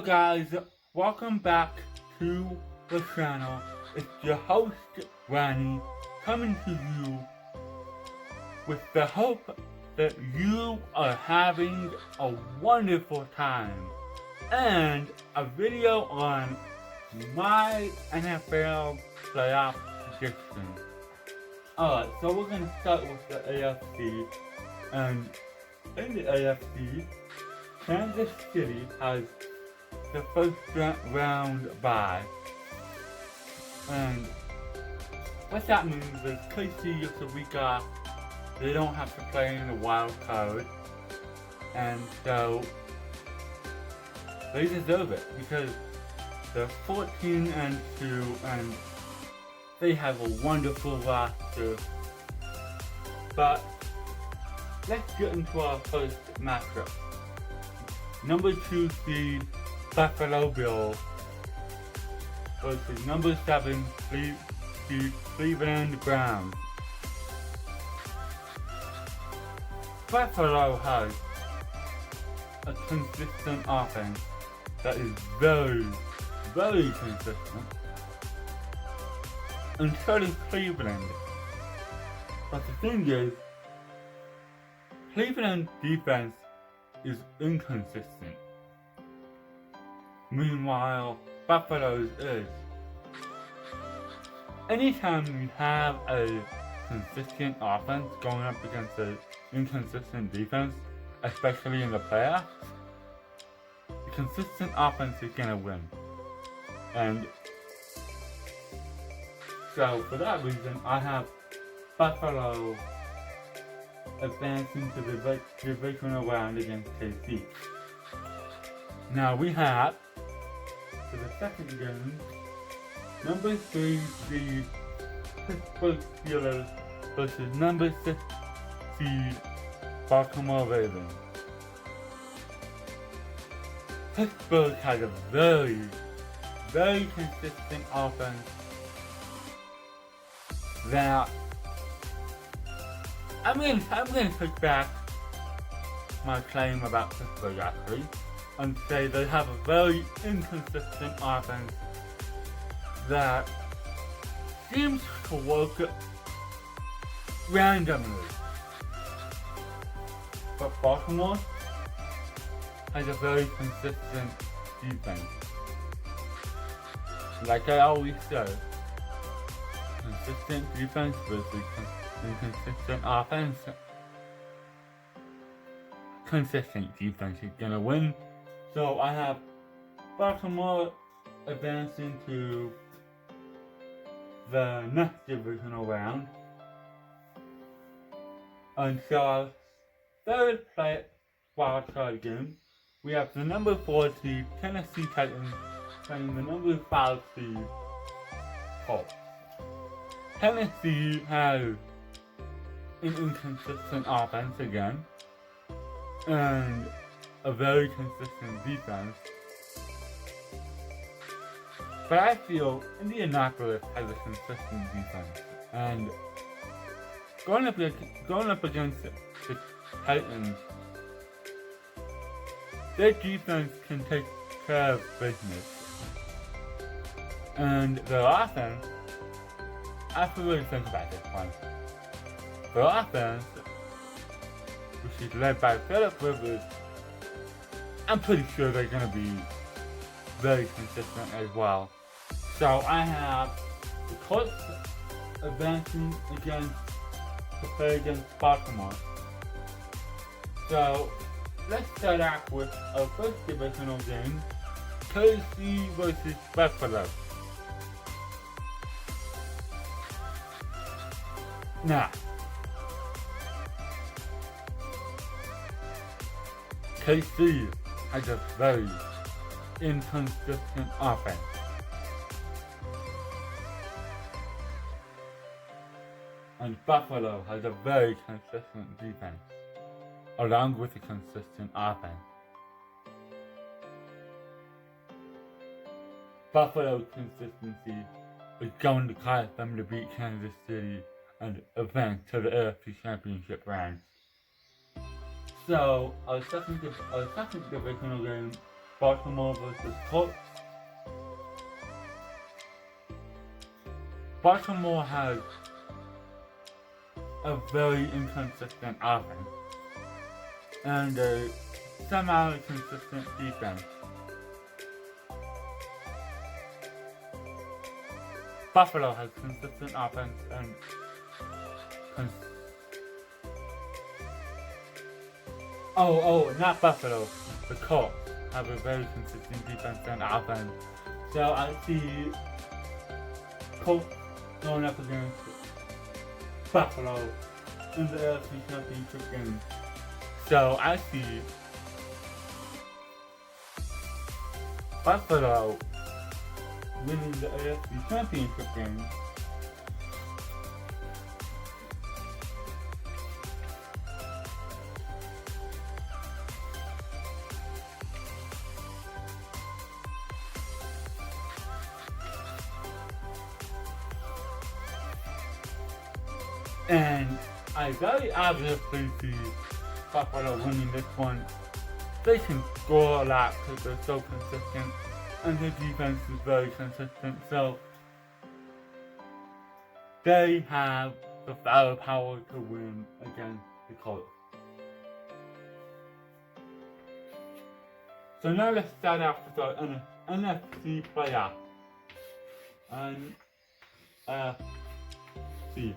guys, welcome back to the channel. It's your host, Ronnie, coming to you with the hope that you are having a wonderful time and a video on my NFL playoff prediction. Alright, so we're going to start with the AFC, and in the AFC, Kansas City has the first round bye, and what that means is KC gets a week off. They don't have to play in the wild card, and so they deserve it because they're 14-2 and they have a wonderful roster. But let's get into our first matchup. Number 2 seed Buffalo Bills versus number 7 seed Cleveland Browns. Buffalo has a consistent offense that is very, very consistent, and so does Cleveland. But the thing is, Cleveland's defense is inconsistent. Meanwhile, Buffalo's is. Anytime you have a consistent offense going up against an inconsistent defense, especially in the playoffs, the consistent offense is going to win. And so for that reason, I have Buffalo advancing to the divisional round against KC. Now we have, for the second game, number 3 seed Pittsburgh Steelers versus number 6 seed Baltimore Ravens. Pittsburgh has a very, very consistent offense that I'm gonna take back my claim about Pittsburgh actually and say they have a very inconsistent offense that seems to work randomly. But Baltimore has a very consistent defense. Like I always say, consistent defense versus inconsistent offense. Consistent defense is gonna win. So I have Baltimore advancing to the next divisional round. And so our third wildcard game, we have the number 4 seed Tennessee Titans playing the number 5 seed Colts. Tennessee has an inconsistent offense again, and a very consistent defense. But I feel Indianapolis has a consistent defense, and going up against the Titans, their defense can take care of business, and their offense, I have to really think about this one. Their offense, which is led by Phillip Rivers, I'm pretty sure they're going to be very consistent as well. So I have the Colts advancing to play against Baltimore. So let's start out with our first divisional game, KC versus Buffalo. Now, KC has a very inconsistent offense. And Buffalo has a very consistent defense, along with a consistent offense. Buffalo's consistency is going to cause them to beat Kansas City and advance to the AFC Championship round. So our second divisional game, Baltimore versus Colts. Baltimore has a very inconsistent offense and a semi-consistent defense. Buffalo has consistent offense and not Buffalo. The Colts have a very consistent defense and offense. So I see Colts going up against Buffalo in the AFC Championship game. So I see Buffalo winning the AFC Championship game. And I very obviously see Buffalo winning this one. They can score a lot because they're so consistent, and their defense is very consistent, so they have the firepower to win against the Colts. So now let's start off with our NFC playoff. NFC.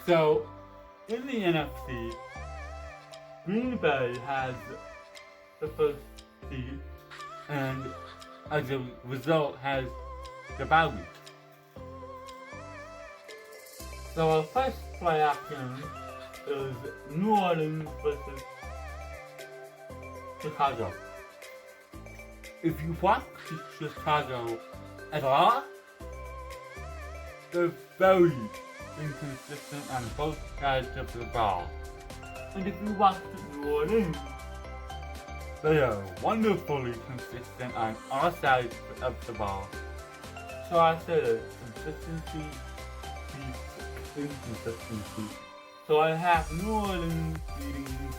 So, in the NFC, Green Bay has the first seed, and as a result has the bye week. So our first playoff game is New Orleans versus Chicago. If you watch Chicago at all, they're very inconsistent on both sides of the ball. And if you watch New Orleans, they are wonderfully consistent on all sides of the ball. So I said consistency beats inconsistency. So I have New Orleans beating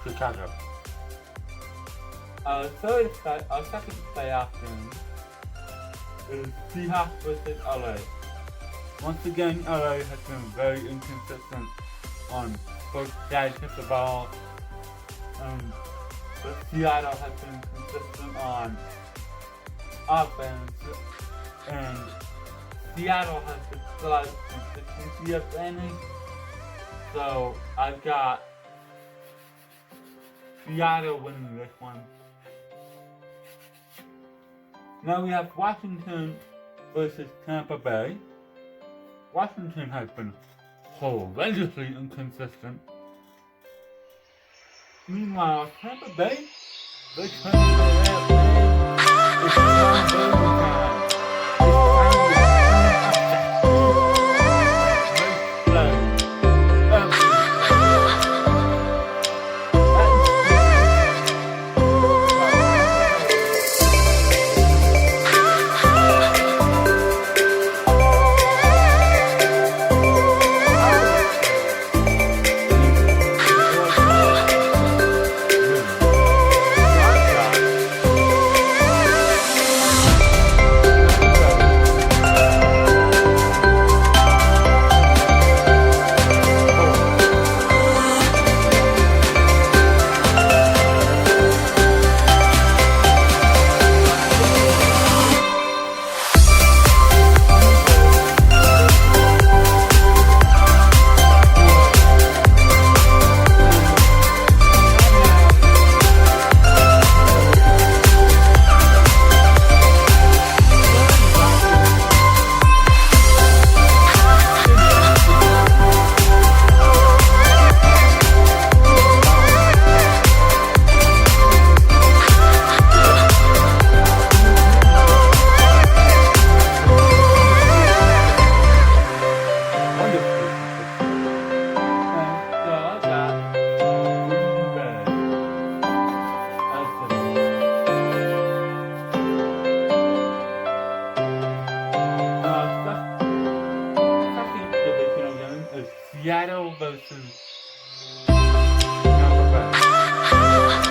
Chicago. Our second playoff game is Seahawks versus LA. Once again, LA has been very inconsistent on both sides of the ball, but Seattle has been consistent on offense, and Seattle has the slight consistency advantage. So I've got Seattle winning this one. Now we have Washington versus Tampa Bay. Washington has been horrendously inconsistent. Meanwhile, Tampa Bay, they turn to the AFC. It's Tom Brady time. Seattle versus Tampa Bay.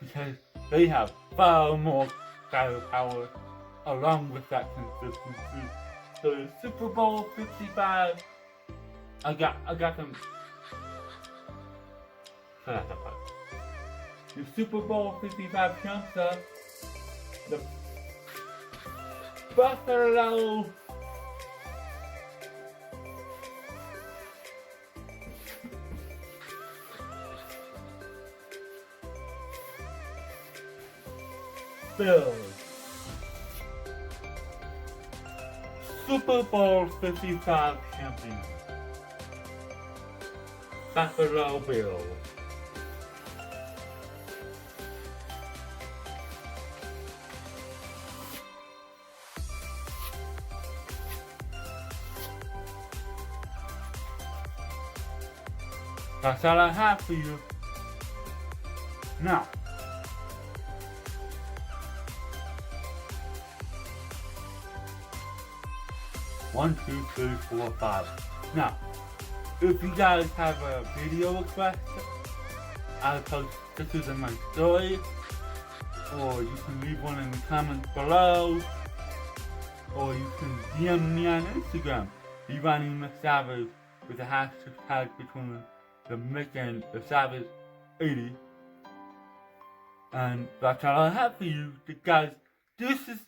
because they have far more firepower along with that consistency. So the Super Bowl 55, I got them. The Super Bowl 55 champs are the Buffalo Bills. Super Bowl 55 champions. Buffalo Bills. That's all I have for you. Now, one, two, three, four, five. Now, if you guys have a video request, I'll post pictures in my story, or you can leave one in the comments below, or you can DM me on Instagram, Ronnie Savage, with a hashtag between the Mick and the Savage 80. And that's all I have for you, guys. This is